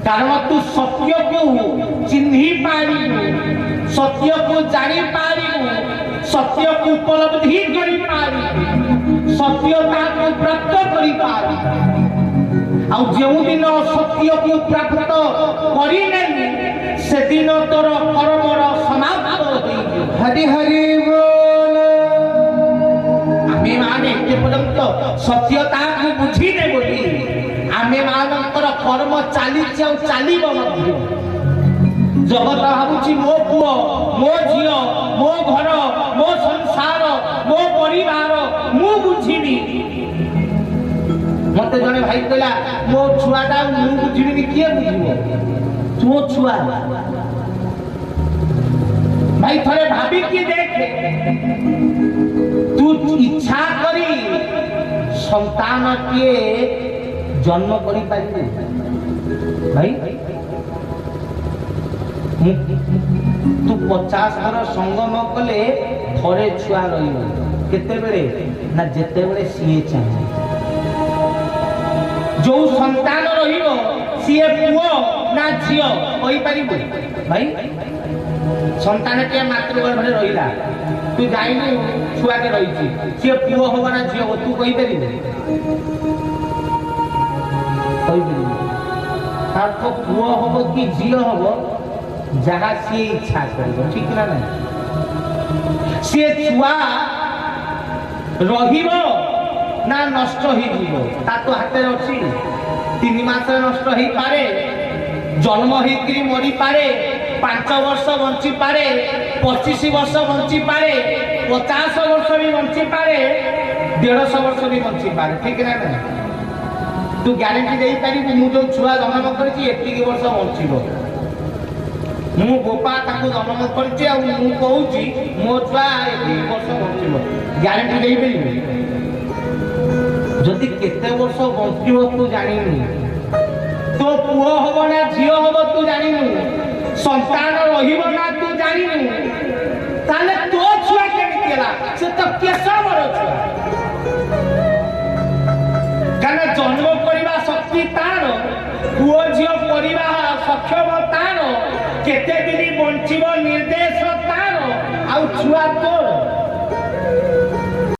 कारण तू सत्य को चिन्ही पारू, सत्य को जानी पारू, सत्य को उपलब्धि करी पारू, सत्यता को प्राप्त करी पारू। आ जो दिन सत्य को प्राप्त करी नहीं से दिन तोर कर्मर समाप्त होई। हरि हरि बोल। आमे माने के पर्यंत सत्यता को बुझी ने बोली आमे मानकर कर्म चाली चालीबो मध्य जगत भावुची मो पुओ मो झियो मो घर मो संसार मो परिवार मु बुझिबी। मते जने भाई कहला मो छुआटा मु बुझिबी किए बुझिबो तो छुआ भाई थरे भाभी की देख तू इच्छा करी संतान के जन्म करी पाइबू भाई तू 50 थर संगम कले थरे छुआ रही केते बेले ना जेते बेले सीए चाहे जो संतान रहिबो सीए पुओ ना झियो होई पारिबो भाई। संतान के मातृगर्भ में रहिला तू जाइनु छुआ के रहिछि सीए पुओ होबो ना झियो तू कहि पारिबो तार तो पुओ होबो कि झियो होबो जहाँ सी इच्छा करिबो ठीक ना नहीं सी छुआ रहिबो ना नष्ट हो जीवो ता तो हाथे अछि 3 मास नष्ट हो पारे जन्म होकरी मरी पारे 5 वर्ष बंची पारे 25 वर्ष बंची पारे 50 वर्ष भी बंची पारे 150 वर्ष भी बंची पारे ठीक ना नहीं तू ग्यारंटी दे पारी मु जो छुआ जन्म करछि एति वर्ष बंचिबो मु गोपा ताको जन्म करछि आ मु कहूछि मो छुआ एति वर्ष बंचिबो ग्यारंटी दे पारी जदि केते वर्ष बंचिबो तू जानिनु तो पुओ होबो ना झियो होबो तू जानिनु संतान रहिबो ना तू जानिनु ताले तो छुआ केमितिला से तो केसबर छुआ कारण जन्म करिबा शक्ति तार पुओ झियो करिबा सक्षम तार केते दिन बंचिबो निर्देश तार आ छुआ तोर